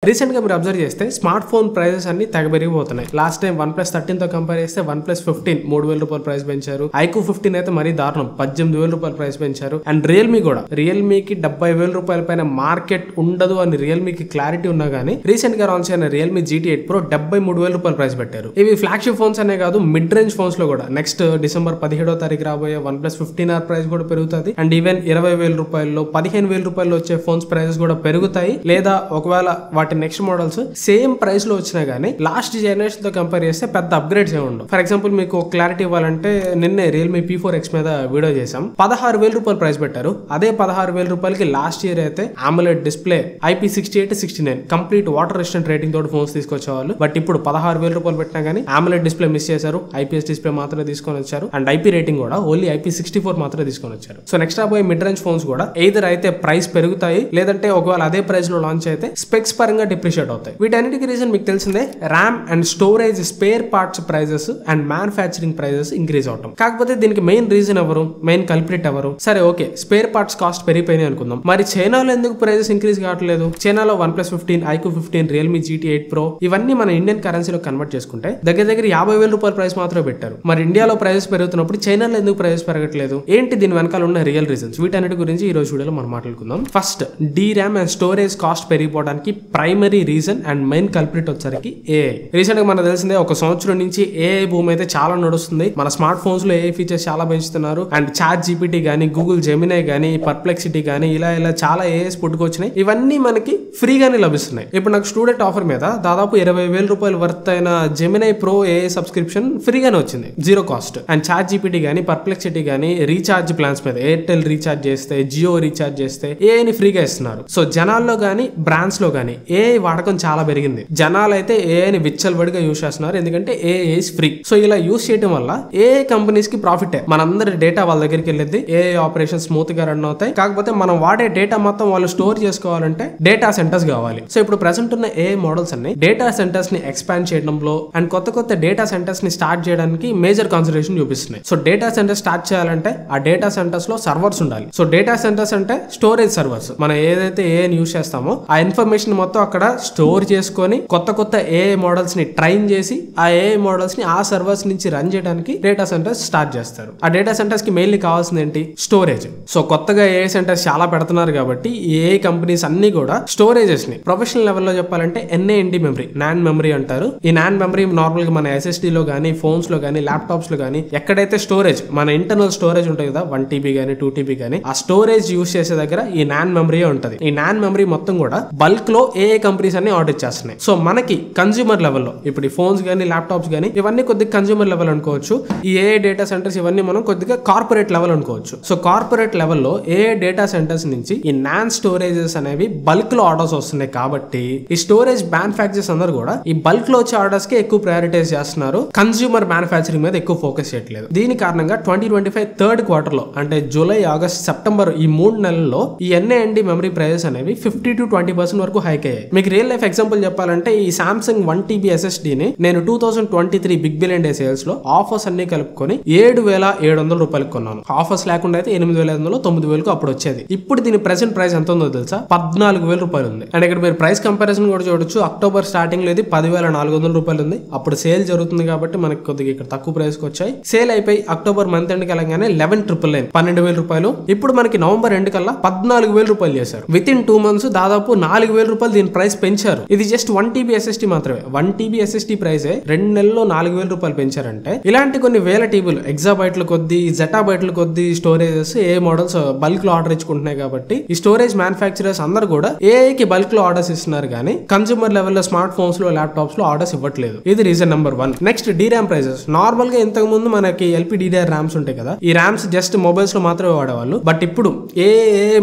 Recent గా మీరు observe చేస్తే స్మార్ట్ ఫోన్ ప్రైజెస్ అన్ని తెగ పెరిగిపోతున్నాయి. లాస్ట్ టైం OnePlus 13 తో కంపేర్ చేస్తే OnePlus 15 3,000 రూపాయలు ప్రైస్ పెంచారు. iQOO 15 అయితే మరీ దారుణం 18,000 రూపాయలు ప్రైస్ పెంచారు. అండ్ రియల్మీ కూడా, రియల్మీకి 70,000 రూపాయల పైన మార్కెట్ ఉండదు అని రియల్మీకి క్లారిటీ ఉన్నా గానీ రీసెంట్ గా లాంచ్ అయిన రియల్మీ GT8 Pro 73,000 రూపాయలు ప్రైస్ పెట్టారు. ఇవి ఫ్లాగ్షిప్ ఫోన్స్ అనే కాదు, మిడ్ రేంజ్ ఫోన్స్ లో కూడా నెక్స్ట్ డిసెంబర్ 17వ తారీఖు రాబోయే OnePlus 15R ప్రైస్ కూడా పెరుగుతుంది. అండ్ ఈవెన్ 20,000 రూపాయల్లో 15,000 రూపాయల్లో వచ్చే ఫోన్స్ ప్రైసెస్ కూడా పెరుగుతాయి. లేదా ఒకవేళ వాటి నెక్స్ట్ మోడల్స్ సేమ్ ప్రైస్ లో వచ్చినా గానీ లాస్ట్ జనరేషన్ తో కంపేర్ చేస్తే పెద్ద అప్గ్రేడ్స్ ఏమి ఉండవు. ఫర్ ఎగ్జాంపుల్ మీకు క్లారిటీ ఇవ్వాలంటే నిన్నే రియల్మీ P4X మీద వీడియో చేసాం. 16,000 రూపాయలు ప్రైస్ పెట్టారు. అదే 16,000 రూపాయలకి లాస్ట్ ఇయర్ అయితే AMOLED display IP68-69 complete water resistant rating తోటి ఫోన్స్ తీసుకొచ్చేవాళ్ళు. బట్ ఇప్పుడు 16,000 రూపాయలు పెట్టినా గానీ AMOLED డిస్ప్లే మిస్ చేశారు. IPS డిస్ప్లే మాత్రమే తీసుకొని వచ్చారు. అండ్ IP రేటింగ్ కూడా ఓన్లీ IP64 మాత్రమే తీసుకొని వచ్చారు. సో నెక్స్ట్ రాబోయే మిడ్ రేంజ్ ఫోన్స్ కూడా ఎయిదర్ అయితే ప్రైస్ పెరుగుతాయి, లేదంటే ఒకవేళ అదే ప్రైస్ లో లాంచ్ అయితే స్పెక్స్ పరంగా డిప్రిషియేట్ అవుతాయి. వీటన్నిటికి రీజన్ మీకు తెలిసిందే, RAM and storage spare parts prices and manufacturing prices increase అవటం. కాకపోతే దీనికి మెయిన్ రీజన్ ఎవరు, మెయిన్ కల్ప్రిట్ ఎవరు? సరే ఓకే, స్పేర్ పార్ట్స్ కాస్ట్ పెరిగిపోయినాయి అనుకుందాం. మరి చైనాలో ఎందుకు ప్రైజెస్ ఇంక్రీజ్ కావట్లేదు? చైనాలో OnePlus 15, iQOO 15, Realme GT8 Pro ఇవన్నీ మన ఇండియన్ కరెన్సీలో కన్వర్ట్ చేసుకుంటే దగ్గర 50,000 రూపాయల ప్రైస్ మాత్రమే పెట్టారు. మరి ఇండియాలో ప్రైజెస్ పెరుగుతున్నప్పుడు చైనాలో ఎందుకు ప్రైజెస్ పెరగట్లేదు? ఏంటి దీని వెనకాల ఉన్న రియల్ రీజన్స్? వీటన్నిటి గురించి ఈ రోజు వీడియోలో మనం మాట్లాడుకుందాం. First, DRAM and storage cost పెరిగిపోవడానికి primary reason and main culprit వచ్చరికి AI. రీసెంట్ గా మనకు తెలిసిందే, ఒక సంవత్సరం నుంచి AI భూమి అయితే చాలా నడుస్తుంది. మన స్మార్ట్ ఫోన్స్ లో AI ఫీచర్స్ చాలా పెంచుతున్నారు. అండ్ ChatGPT గానీ, గూగుల్ జెమినై గానీ, పర్ప్లెక్సిటీ గానీ ఇలా చాలా AIs పుట్టుకొచ్చినాయి. ఇవన్నీ మనకి ఫ్రీగానే లభిస్తున్నాయి. ఇప్పుడు నాకు స్టూడెంట్ ఆఫర్ మీద దాదాపు 20,000 రూపాయలు వర్త్ అయిన జెమినై ప్రో AI సబ్స్క్రిప్షన్ ఫ్రీగానే వచ్చింది, జీరో కాస్ట్. అండ్ ChatGPT గానీ, పర్ప్లెక్సిటీ గానీ రీఛార్జ్ ప్లాన్స్ మీద ఎయిర్టెల్ రీఛార్జ్ చేస్తే, జియో రీఛార్జ్ చేస్తే AI ని ఫ్రీగా ఇస్తున్నారు. సో జనాల్లో గానీ, బ్రాండ్స్ లో గానీ AI వాడకం చాలా పెరిగింది. జనాలు అయితే AI ని విచ్చలవిడిగా యూస్ చేస్తున్నారు, ఎందుకంటే AI ఇస్ ఫ్రీ. సో ఇలా యూస్ చేయడం వల్ల AI కంపెనీస్ కి ప్రాఫిట్. మనందరి డేటా వాళ్ళ దగ్గరికి వెళ్ళింది, AI ఆపరేషన్ స్మూత్ గా రన్ అవుతాయి. కాకపోతే మనం వాడే డేటా మొత్తం వాళ్ళు స్టోర్ చేసుకోవాలంటే డేటా సెంటర్స్ కావాలి. సో ఇప్పుడు ప్రెసెంట్ ఉన్న AI మోడల్స్ అన్ని డేటా సెంటర్స్ ని ఎక్స్పాండ్ చేయడంలో అండ్ కొత్త డేటా సెంటర్స్ ని స్టార్ట్ చేయడానికి మేజర్ కాన్సన్ట్రేషన్ చూపిస్తున్నాయి. సో డేటా సెంటర్ స్టార్ట్ చేయాలంటే ఆ డేటా సెంటర్స్ లో సర్వర్స్ ఉండాలి. సో డేటా సెంటర్స్ అంటే స్టోరేజ్ సర్వర్స్. మనం ఏదైతే AI యూస్ చేస్తామో ఆ ఇన్ఫర్మేషన్ మొత్తం అక్కడ స్టోర్ చేసుకొని కొత్త AI మోడల్స్ ని ట్రైన్ చేసి ఆ AI మోడల్స్ ని ఆ సర్వర్స్ నుంచి రన్ చేయడానికి డేటా సెంటర్స్ స్టార్ట్ చేస్తారు. ఆ డేటా సెంటర్స్ కి మెయిన్లీ కావాల్సింది ఏంటి? స్టోరేజ్. సో కొత్తగా AI సెంటర్స్ చాలా పెడుతున్నారు కాబట్టి ఈ AI కంపెనీస్ అన్ని కూడా స్టోరేజెస్ ని ప్రొఫెషనల్ లెవెల్లో చెప్పాలంటే NAND మెమరీ, NAND మెమరీ అంటారు. ఈ NAND మెమరీ నార్మల్ గా మన SSD లో గానీ, ఫోన్స్ లో గానీ, ల్యాప్టాప్స్ లో గానీ ఎక్కడైతే స్టోరేజ్, మన ఇంటర్నల్ స్టోరేజ్ ఉంటుంది కదా, 1 TB గానీ 2 TB గానీ, ఆ స్టోరేజ్ యూస్ చేసే దగ్గర ఈ NAND మెమరీ ఉంటది. ఈ NAND మెమరీ మొత్తం కూడా బల్క్ లో AI కంపెనీస్ అన్ని ఆర్డర్ చేస్తున్నాయి. సో మనకి కన్స్యూమర్ లెవెల్లో ఇప్పుడు ఈ ఫోన్స్ గానీ, ల్యాప్టాప్స్ గానీ ఇవన్నీ కొద్దిగా కన్స్యూమర్ లెవెల్ అనుకోవచ్చు. ఈ AI డేటా సెంటర్స్ ఇవన్నీ మనం కొద్దిగా కార్పొరేట్ లెవెల్ అనుకోవచ్చు. సో కార్పొరేట్ లెవెల్లో AI డేటా సెంటర్స్ నుంచి ఈ NAND స్టోరేజెస్ అనేవి బల్క్ లో ఆర్డర్స్ వస్తున్నాయి. కాబట్టి ఈ స్టోరేజ్ మ్యానుఫ్యాక్చర్స్ అందరూ కూడా ఈ బల్క్ లో వచ్చే ఆర్డర్స్ కి ఎక్కువ ప్రయారిటైజ్ చేస్తున్నారు, కన్స్యూమర్ మ్యానుఫ్యాక్చరింగ్ మీద ఎక్కువ ఫోకస్ చేయట్లేదు. దీని కారణంగా 2025 థర్డ్ క్వార్టర్ లో అంటే జూలై, ఆగస్ట్, సెప్టెంబర్ ఈ 3 నెలల్లో ఈ NAND మెమరీ ప్రైజెస్ అనేవి 50-20% వరకు హైక్ అయ్యాయి. మీకు రియల్ లైఫ్ ఎగ్జాంపుల్ చెప్పాలంటే ఈ సామ్సంగ్ 1 TB SSD ని నేను 2023 బిగ్ బిలియన్ డే సేల్స్ లో ఆఫర్స్ అన్ని కలుపుకొని 7,700 రూపాయలకు కొన్నాను. ఆఫర్స్ లేకుండా అయితే 8,500, 9,000 అప్పుడు వచ్చేది. ఇప్పుడు దీని ప్రెసెంట్ ప్రైస్ ఎంత ఉందో తెలుసా? 14,000 రూపాయలు ఉంది. అండ్ ఇక్కడ మీరు ప్రైస్ కంపారిజన్ కూడా చూడొచ్చు. అక్టోబర్ స్టార్టింగ్ లో 10,400 రూపాయలు ఉంది. అప్పుడు సేల్ జరుగుతుంది కాబట్టి మనకి కొద్దిగా ఇక్కడ తక్కువ ప్రైస్ కి వచ్చాయి. సేల్ అయిపోయి అక్టోబర్ మంత్ ఎండ్ కలగానే 11,999 12,000 రూపాయలు. ఇప్పుడు మనకి నవంబర్ ఎండ్ కల్లా 14,000 రూపాయలు చేశారు. విత్ ఇన్ 2 మంత్స్ దాదాపు 4,000 రూపాయలు దీని ప్రైస్ పెంచారు. ఇది జస్ట్ 1 TB SSD మాత్రమే. 1 TB SSD ప్రైజే 2 నెలల్లో 4,000 రూపాయలు పెంచారంటే ఇలాంటి కొన్ని వేల టీబీలు, ఎగ్జాబైట్ల కొద్ది, జెటాబైట్ల కొద్ది స్టోరేజెస్ AI మోడల్స్ బల్క్ లో ఆర్డర్ ఇచ్చుకుంటున్నాయి. కాబట్టి ఈ స్టోరేజ్ మ్యానుఫ్యాక్చరర్స్ అందరూ కూడా AI కి బల్క్ లో ఆర్డర్స్ ఇస్తున్నారు కానీ కన్స్యూమర్ లెవెల్లో స్మార్ట్ ఫోన్స్ లో, ల్యాప్టాప్స్ లో ఆర్డర్స్ ఇవ్వట్లేదు. ఇది reason number 1. Next, DRAM prices. Normal గా ఇంతకు ముందు మనకి LPDDR ర్యామ్స్ ఉంటాయి కదా, ఈ ర్యామ్స్ జస్ట్ మొబైల్స్ లో మాత్రమే వాడేవాళ్ళు. బట్ ఇప్పుడు ఏ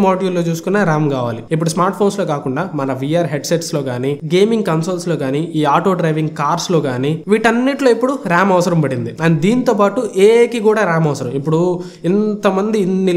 మాడ్యూల్ లో చూసుకున్నా ర్యామ్ కావాలి. ఇప్పుడు స్మార్ట్ ఫోన్స్ లో కాకుండా మన VR హెడ్సెట్స్ లో గానీ, గేమింగ్ కన్సోల్స్ లో గానీ, ఈ ఆటో డ్రైవింగ్ కార్స్ లో గానీ వీటన్నిటిలో ఇప్పుడు ర్యామ్ అవసరం పడింది. అండ్ దీంతో పాటు AI కి కూడా ర్యామ్ అవసరం. ఇప్పుడు ఇంతమంది ఇన్ని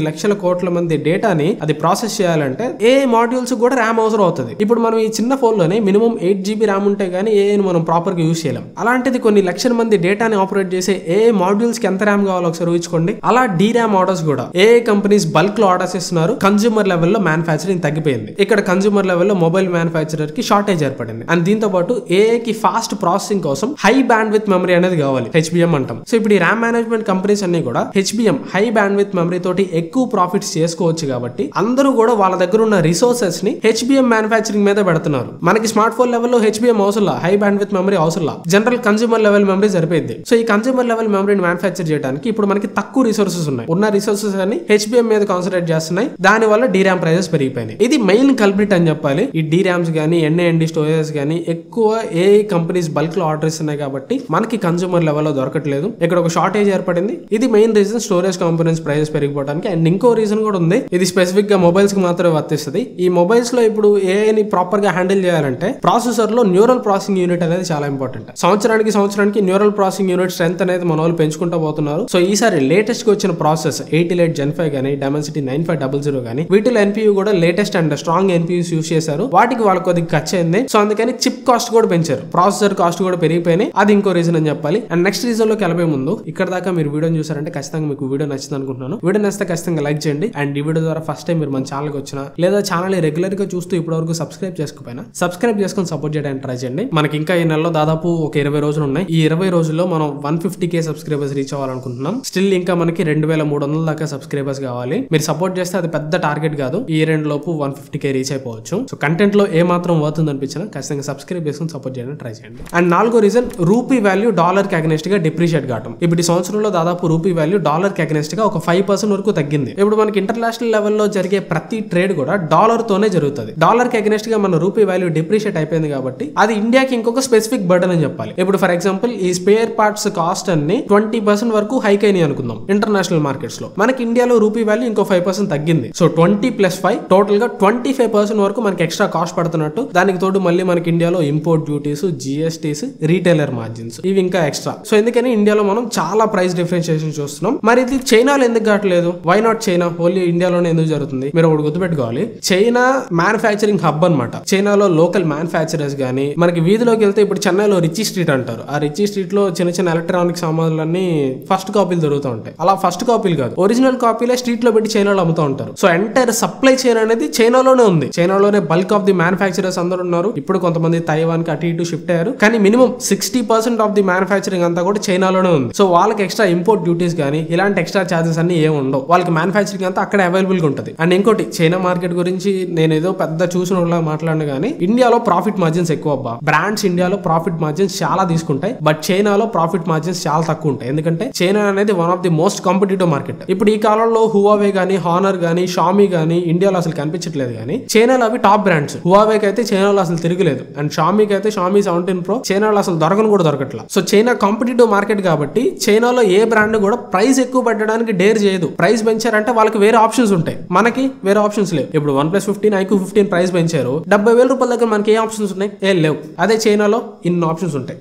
లక్షల కోట్ల మంది డేటాని అది ప్రాసెస్ చేయాలంటే AI మాడ్యూల్స్ కూడా ర్యామ్ అవసరం అవుతుంది. ఇప్పుడు మనం ఈ చిన్న ఫోన్ లోనే మినిమం 8 GB ర్యామ్ ఉంటే గానీ AI ని మనం ప్రాపర్ గా యూజ్ చేయలేం. అలాంటిది కొన్ని లక్షల మంది డేటాని ఆపరేట్ చేసే AI మాడ్యూల్స్ కి ఎంత ర్యామ్ కావాలో ఒకసారి ఊహించుకోండి. అలా DRAM ఆర్డర్స్ కూడా AI కంపెనీస్ బల్క్ లో ఆర్డర్స్ ఇస్తున్నారు. కన్స్యూమర్ లెవెల్లో మ్యానుఫ్యాక్చరింగ్ తగ్గిపోయింది. ఇక్కడ కన్స్యూమర్ లెవెల్లో మొబైల్ మొబైల్ మ్యానుఫ్యాక్చరర్ కి షార్టేజ్ ఏర్పడింది. అండ్ దీంతో పాటు ఏఐకి ఫాస్ట్ ప్రాసెసింగ్ కోసం హై బ్యాండ్ విత్ మెమరీ అనేది కావాలి, హెచ్బిఎం అంటాం. సో ఇప్పుడు ఈ ర్యామ్ మేనేజ్మెంట్ కంపెనీస్ అన్ని కూడా హెచ్బిఎం హై బ్యాండ్ విత్ మెమరీ తోటి ఎక్కువ ప్రాఫిట్స్ చేసుకోవచ్చు కాబట్టి అందరూ కూడా వాళ్ళ దగ్గర ఉన్న రిసోర్సెస్ ని హెచ్బిఎం మ్యానుఫ్యాక్చరింగ్ మీద పెడుతున్నారు. మనకి స్మార్ట్ ఫోన్ లెవెల్లో హెచ్బిఎం అవసరం, హై బ్యాండ్ విత్ మెమరీ అవసరం, జనరల్ కన్స్యూమర్ లెవెల్ మెమరీ సరిపోయింది. సో ఈ కన్స్యూమర్ లెవెల్ మెమరీని మ్యానుఫ్యాక్చర్ చేయడానికి ఇప్పుడు మనకి తక్కువ రిసోర్సెస్ ఉన్నాయి. ఉన్న రిసోర్సెస్ అన్ని హెచ్బిఎం మీద కాన్సన్ట్రేట్ చేస్తున్నాయి. దాని వల్ల DRAM ప్రైజెస్ పెరిగిపోయినాయి. ఇది మెయిన్ కల్ప్రిట్ అని చెప్పాలి. ఈ DRAMs గానీ NAND స్టోరేజెస్ గానీ ఎక్కువ ఏఐ కంపెనీస్ బల్క్ లో ఆర్డర్ ఇస్తున్నాయి కాబట్టి మనకి కన్స్యూమర్ లెవెల్లో దొరకట్లేదు. ఇక్కడ ఒక షార్టేజ్ ఏర్పడింది. ఇది main reason storage components prices పెరిగిపోవడానికి. అండ్ ఇంకో రీజన్ కూడా ఉంది. ఇది స్పెసిఫిక్ గా మొబైల్స్ కి మాత్రమే వర్తిస్తుంది. ఈ మొబైల్స్ లో ఇప్పుడు ఏఐని ప్రాపర్ గా హ్యాండిల్ చేయాలంటే ప్రాసెసర్ లో న్యూరల్ ప్రాసెసింగ్ యూనిట్ అనేది చాలా ఇంపార్టెంట్. సంవత్సరానికి న్యూరల్ ప్రాసెసింగ్ యూనిట్ స్ట్రెంత్ అనేది మన వాళ్ళు పెంచుకుంటూ పోతున్నారు. సో ఈసారి లేటెస్ట్ గా వచ్చిన ప్రాసెస్ 88 Gen 5 గానీ Dimensity 9500 గానీ వీటిలో NPU కూడా latest and strong NPUs use చేశారు. వాటికి వాళ్ళకి కొద్దిగా ఖర్చు అయింది. సో అందుకని చిప్ కాస్ట్ కూడా పెంచారు, ప్రాసెసర్ కాస్ట్ కూడా పెరిగిపోయినాయి. అది ఇంకో రీజన్ అని చెప్పాలి. అండ్ నెక్స్ట్ రీజన్ లోకి వెళ్ళబోయే ముందు ఇక్కడ దాకా మీరు వీడియోని చూసారంటే ఖచ్చితంగా మీకు వీడియో నచ్చింది అనుకుంటున్నాను. వీడియో నచ్చితే ఖచ్చితంగా లైక్ చేయండి. అండ్ ఈ వీడియో ద్వారా ఫస్ట్ టైం మీరు మన ఛానల్ కి వచ్చినా లేదా ఛానల్ రెగ్యులర్ గా చూస్తూ ఇప్పటివరకు సబ్స్క్రైబ్ చేసుకోకపోయినా సబ్స్క్రైబ్ చేసుకొని సపోర్ట్ చేయడానికి ట్రై చేయండి. మనకి ఇంకా ఈ నెలలో దాదాపు ఒక 20 రోజులు ఉన్నాయి. ఈ 20 రోజుల్లో మనం 150K సబ్స్క్రైబర్స్ రీచ్ అవ్వాలనుకుంటున్నాం. స్టిల్ ఇంకా మనకి 2300 దాకా సబ్స్క్రైబర్స్ కావాలి. మీరు సపోర్ట్ చేస్తే అది పెద్ద టార్గెట్ కాదు. ఈ 2 లోపు 150K రీచ్ అయిపోవచ్చు. సో కంటెంట్ లో ఏ మాత్రం వర్తుంది అనిపించినా ఖచ్చితంగా సబ్స్క్రైబ్ చేసుకుని సపోర్ట్ చేయడానికి ట్రై చేయండి. అండ్ నాలుగో రీజన్ రూపీ వాల్యూ డాలర్ కి అగెనెస్ట్ గా డిప్రిషియేట్ కావడం. ఇప్పుడు ఈ సంవత్సరంలో దాదాపు రూపీ వాల్యూ డాలర్ కి అగెనెస్ట్ గా ఒక 5% వరకు తగ్గింది. ఇప్పుడు మనకి ఇంటర్నేషనల్ లెవెల్లో జరిగే ప్రతి ట్రేడ్ కూడా డాలర్ తోనే జరుగుతుంది. డాలర్ కి అగెనెస్ట్ గా మన రూపీ వాల్యూ డిప్రిషియేట్ అయిపోయింది కాబట్టి అది ఇండియాకి ఇంకొక స్పెసిఫిక్ బర్డన్ అని చెప్పాలి. ఇప్పుడు ఫర్ ఎగ్జాంపుల్ ఈ స్పేర్ పార్ట్స్ కాస్ట్ అన్ని 20% వరకు హైక్ అయినాయి అనుకుందాం ఇంటర్నేషనల్ మార్కెట్స్ లో. మనకి ఇండియాలో రూపీ వాల్యూ ఇంకో 5% తగ్గింది. సో 20 + 5 టోటల్ గా 25% వరకు మనకి ఎక్స్ట్రా కాస్ట్ పడుతున్నట్టు. దానికి తోడు మళ్ళీ మనకి ఇండియాలో import duties, GSTs, retailer margins ఇవి ఇంకా ఎక్స్ట్రా. సో ఎందుకని ఇండియాలో మనం చాలా ప్రైస్ డిఫరెన్షియేషన్ చూస్తున్నాం. మరి ఇది చైనాలో ఎందుకు కావట్లేదు? Why not China? ఓన్లీ ఇండియాలోనే ఎందుకు జరుగుతుంది? మీరు ఒకటి గుర్తుపెట్టుకోవాలి, చైనా మ్యానుఫ్యాక్చరింగ్ హబ్ అనమాట. చైనాలో లోకల్ మ్యానుఫ్యాక్చరర్స్ గానీ మనకి వీధిలోకి వెళ్తే ఇప్పుడు చెన్నైలో రిచీ స్ట్రీట్ అంటారు. ఆ రిచీ స్ట్రీట్ లో చిన్న చిన్న ఎలక్ట్రానిక్ సామాన్లన్నీ ఫస్ట్ కాపీలు దొరుకుతూ ఉంటాయి. అలా ఫస్ట్ కాపీలు కాదు, ఒరిజినల్ కాపీలే స్ట్రీట్ లో పెట్టి చైనాలో అమ్ముతూ ఉంటారు. సో ఎంటైర్ సప్లై చైన్ అనేది చైనాలోనే ఉంది. చైనాలోనే బల్క్ ఆఫ్ ది మ్యానుఫ్యాక్చరర్స్ అందరూ ఉన్నారు. ఇప్పుడు కొంతమంది తైవాన్ కి అటు ఇటు షిఫ్ట్ అయ్యారు. కానీ మినిమం 60% ఆఫ్ ది మ్యానుఫ్యాక్చరింగ్ అంతా కూడా చైనాలోనే ఉంది. సో వాళ్ళకి ఎక్స్ట్రా ఇంపోర్ట్ డ్యూటీస్ కానీ ఇలాంటి ఎక్స్ట్రా చార్జెస్ అన్ని ఏమి ఉండవు. వాళ్ళకి మ్యానుఫ్యాక్చరింగ్ అంతా అక్కడ అవైలబుల్ గా ఉంటుంది. అండ్ ఇంకోటి, చైనా మార్కెట్ గురించి నేను ఏదో పెద్ద చూసిన మాట్లాడిన కానీ ఇండియాలో ప్రాఫిట్ మార్జిన్స్ ఎక్కువ. బ్రాండ్స్ ఇండియాలో ప్రాఫిట్ మార్జిన్స్ చాలా తీసుకుంటాయి. బట్ చైనాలో ప్రాఫిట్ మార్జిన్స్ చాలా తక్కువ ఉంటాయి. ఎందుకంటే చైనా అనేది one of the most competitive market. ఇప్పుడు ఈ కాలంలో హువావే గానీ, హానర్ గానీ, షామీ గానీ ఇండియాలో అసలు కనిపించట్లేదు. కానీ చైనాలో అవి టాప్ బ్రాండ్స్. హువావేకి అయితే చైనాలో అసలు తిరగలేదు. అండ్ షామీకి అయితే షామీ 17 Pro చైనాలో అసలు దొరకను కూడా దొరకట్లా. సో చైనా కాంపిటేటివ్ మార్కెట్ కాబట్టి చైనాలో ఏ బ్రాండ్ కూడా ప్రైస్ ఎక్కువ పెట్టడానికి డేర్ చేయదు. ప్రైస్ పెంచారంటే వాళ్ళకి వేరే ఆప్షన్స్ ఉంటాయి, మనకి వేరే ఆప్షన్స్ లేవు. ఇప్పుడు OnePlus 15, iQOO 15 ప్రైస్ పెంచారు. 70,000 రూపాయల దగ్గర మనకి ఏ ఆప్షన్స్ ఉన్నాయి? ఏం లేవు. అదే చైనాలో ఇన్ని ఆప్షన్స్ ఉంటాయి.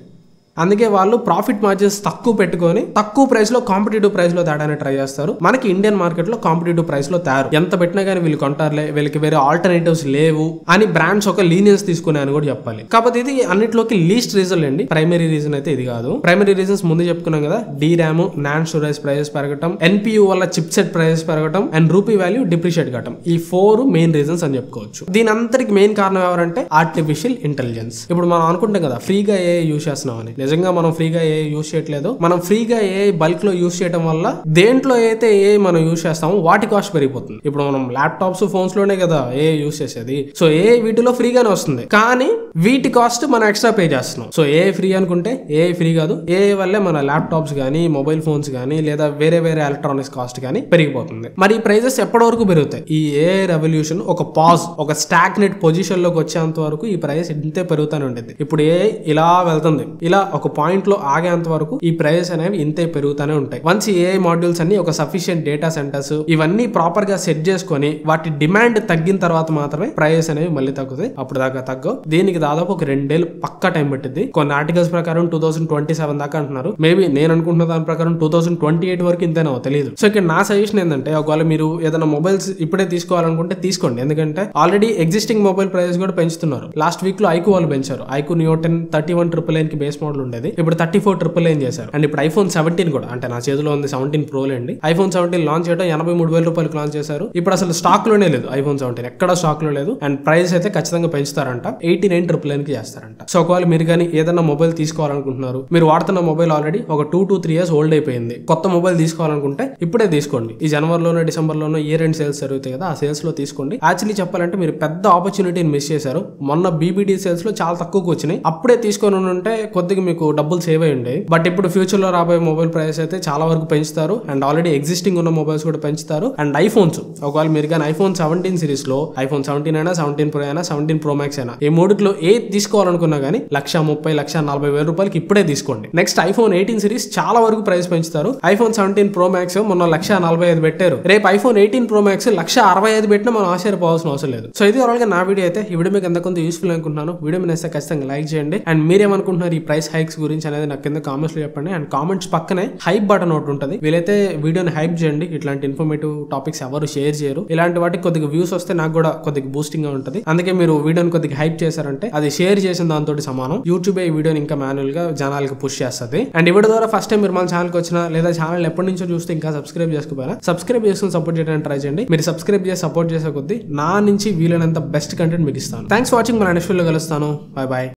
అందుకే వాళ్ళు ప్రాఫిట్ మార్జిన్స్ తక్కువ పెట్టుకొని తక్కువ ప్రైస్ లో కాంపిటేటివ్ ప్రైస్ లో తేడానికి ట్రై చేస్తారు. మనకి ఇండియన్ మార్కెట్ లో కాంపిటేటివ్ ప్రైస్ లో తయారు ఎంత పెట్టినా కానీ వీళ్ళు కొంటారులే, వీళ్ళకి వేరే ఆల్టర్నేటివ్స్ లేవు అని బ్రాండ్స్ ఒక లీనియన్స్ తీసుకున్నాయని కూడా చెప్పాలి. కాకపోతే ఇది అన్నిట్లోకి లీస్ట్ రీజన్ అండి. ప్రైమరీ రీజన్ అయితే ఇది కాదు. ప్రైమరీ రీజన్స్ ముందు చెప్పుకున్నాం కదా, DRAM, NAND స్టోరేజ్ ప్రైజెస్ పెరగటం, NPU వల్ల చిప్ సెట్ ప్రైజెస్ పెరగటం అండ్ రూపీ వాల్యూ డిప్రిషియేట్ కావటం. ఈ 4 మెయిన్ రీజన్స్ అని చెప్పుకోవచ్చు. దీని అంతటికి మెయిన్ కారణం ఎవరంటే ఆర్టిఫిషియల్ ఇంటెలిజెన్స్. ఇప్పుడు మనం అనుకుంటాం కదా ఫ్రీగా ఏ యూస్ చేస్తున్నాం అని. నిజంగా మనం ఫ్రీగా ఏ యూస్ చేయట్లేదు. మనం ఫ్రీగా ఏ బల్క్ లో యూస్ చేయడం వల్ల దేంట్లో అయితే ఏ మనం యూస్ చేస్తామో వాటి కాస్ట్ పెరిగిపోతుంది. ఇప్పుడు మనం ల్యాప్టాప్స్, ఫోన్స్ లోనే కదా ఏ యూస్ చేసేది. సో ఏ వీటిలో ఫ్రీగానే వస్తుంది, కానీ వీటి కాస్ట్ మనం ఎక్స్ట్రా పే చేస్తున్నాం. సో ఏ ఫ్రీ అనుకుంటే ఏ ఫ్రీ కాదు. ఏ వల్లే మన ల్యాప్టాప్స్ కానీ, మొబైల్ ఫోన్స్ కానీ లేదా వేరే వేరే ఎలక్ట్రానిక్స్ కాస్ట్ కానీ పెరిగిపోతుంది. మరి ఈ ప్రైజెస్ ఎప్పటి వరకు పెరుగుతాయి? ఈ ఏ రెవల్యూషన్ ఒక పాజ్, ఒక స్టాగ్నెట్ పొజిషన్ లోకి వచ్చేంత వరకు ఈ ప్రైస్ ఇంతే పెరుగుతూనే ఉంటుంది. ఇప్పుడు ఏ ఇలా వెళ్తుంది, ఇలా ఒక పాయింట్ లో ఆగేంత వరకు ఈ ప్రైజెస్ అనేవి ఇంతే పెరుగుతూనే ఉంటాయి. వన్స్ ఏఐ మాడ్యూల్స్ అన్ని ఒక సఫిషియెంట్ డేటా సెంటర్స్ ఇవన్నీ ప్రాపర్ గా సెట్ చేసుకొని వాటి డిమాండ్ తగ్గిన తర్వాత మాత్రమే ప్రైజెస్ అనేవి మళ్ళీ తగ్గుతాయి. అప్పుడు దాకా తగ్గవు. దీనికి దాదాపు ఒక 2 ఏళ్ళు పక్కా టైం పట్టింది. కొన్ని ఆర్టికల్స్ ప్రకారం 2027 దాకా అంటున్నారు. మేబీ నేను అనుకుంటున్న దాని ప్రకారం 2028 వరకు ఇంతేనో తెలియదు. సో ఇక్కడ నా సజెషన్ ఏంటంటే, ఒకవేళ మీరు ఏదైనా మొబైల్స్ ఇప్పుడే తీసుకోవాలనుకుంటే తీసుకోండి. ఎందుకంటే ఆల్రెడీ ఎగ్జిస్టింగ్ మొబైల్ ప్రైజెస్ కూడా పెంచుతున్నారు. లాస్ట్ వీక్ లో iQOO వాళ్ళు పెంచారు. iQOO Neo 10 31,999 కి బేస్ మోడల్ ఉండేది, ఇప్పుడు 34,999 చేశారు. అండ్ ఇప్పుడు iPhone 17 కూడా, అంటే నా చేతిలో ఉంది 17 Pro అండి. iPhone 17 లాంచ్ చేయడం 83,000 రూపాయలకు లాంచ్ చేశారు. ఇప్పుడు అసలు స్టాక్ లోనే లేదు iPhone 17, ఎక్కడ స్టాక్ లో లేదు. అండ్ ప్రైస్ అయితే ఖచ్చితంగా పెంచుతారంట, 89,999 కి చేస్తారంట. సో ఒకవేళ మీరు కానీ ఏదైనా మొబైల్ తీసుకోవాలనుకుంటున్నారు, మీరు వాడుతున్న మొబైల్ ఆల్రెడీ ఒక 2 to 3 years ఓల్డ్ అయిపోయింది, కొత్త మొబైల్ తీసుకోవాలనుకుంటే ఇప్పుడే తీసుకోండి. ఈ జనవరిలోనో డిసెంబర్లోనో ఇయర్ ఎండ్ సేల్స్ జరుగుతాయి కదా, ఆ సేల్స్ లో తీసుకోండి. యాక్చువల్లీ చెప్పాలంటే మీరు పెద్ద ఆపర్చునిటీని మిస్ చేశారు. మొన్న BBD సేల్స్ లో చాలా తక్కువకు వచ్చినాయి, అప్పుడే తీసుకొని ఉంటే కొద్దిగా మీకు డబ్బులు సేవ్ అయ్యి ఉండేవి. బట్ ఇప్పుడు ఫ్యూచర్ లో రాబోయే మొబైల్ ప్రైస్ అయితే చాలా వరకు పెంచుతారు. అండ్ ఆల్రెడీ ఎగ్జిస్టింగ్ ఉన్న మొబైల్స్ కూడా పెంచుతారు. అండ్ ఐఫోన్స్, ఒకవేళ మీరు కానీ iPhone 17 సిరీస్ లో iPhone 17 అయినా, 17 Pro అయినా, 17 Pro Max అయినా, ఈ మూడిట్లో ఏది తీసుకోవాలనుకున్నా కానీ 130,000, 140,000 రూపాయలకి ఇప్పుడే తీసుకోండి. నెక్స్ట్ iPhone 18 సిరీస్ చాలా వరకు ప్రైస్ పెంచుతారు. iPhone 17 Pro Max మొన్న 145,000 పెట్టారు, రేపు iPhone 18 Pro Max 165,000 పెట్టినా మనం ఆశ్చర్యపోవాల్సిన అవసరం లేదు. సో ఇది ఓవరాల్ గా నా వీడియో అయితే. ఈ వీడియో మీకు ఎంత కొంత యూస్ఫుల్ అనుకుంటున్నాను. వీడియో మీద ఖచ్చితంగా లైక్ చేయండి. అండ్ మీరేమనుకుంటున్నారు ఈ ప్రైస్ హైక్స్ గురించి అనేది నాకు కింద కామెంట్స్ లో చెప్పండి. అండ్ కామెంట్స్ పక్కనే హైప్ బటన్ ఒకటి ఉంటుంది, వీలైతే వీడియోని హైప్ చేయండి. ఇట్లాంటి ఇన్ఫర్మేటివ్ టాపిక్స్ ఎవరు షేర్ చేయరు, ఇలాంటి వాటికి కొద్దిగా వ్యూస్ వస్తే నాకు కూడా కొద్దిగా బూస్టింగ్ గా ఉంటుంది. అందుకే మీరు వీడియోని కొద్దిగా హైప్ చేశారంటే అది షేర్ చేసిన దాంతో సమానం. యూట్యూబ్ ఈ వీడియోని ఇంకా మాన్యువల్ గా జనాలకు పుష్ చేస్తుంది. అండ్ ఈ వీడియో ద్వారా ఫస్ట్ టైం మీరు మన ఛానల్ కి వచ్చినా, లేదా ఛానల్ ఎప్పటి నుంచో చూస్తే ఇంకా సబ్స్క్రైబ్ చేసుకోపోయినా సబ్స్క్రైబ్ చేసుకుని సపోర్ట్ చేయడానికి ట్రై చేయండి. మీరు సబ్స్క్రైబ్ చేసి సపోర్ట్ చేసే కొద్దీ నా నుంచి వీలైనంత బెస్ట్ కంటెంట్ మీకు ఇస్తాను. Thanks for watching. మన నెక్స్ట్ వీడియోలో కలుస్తాను. Bye bye.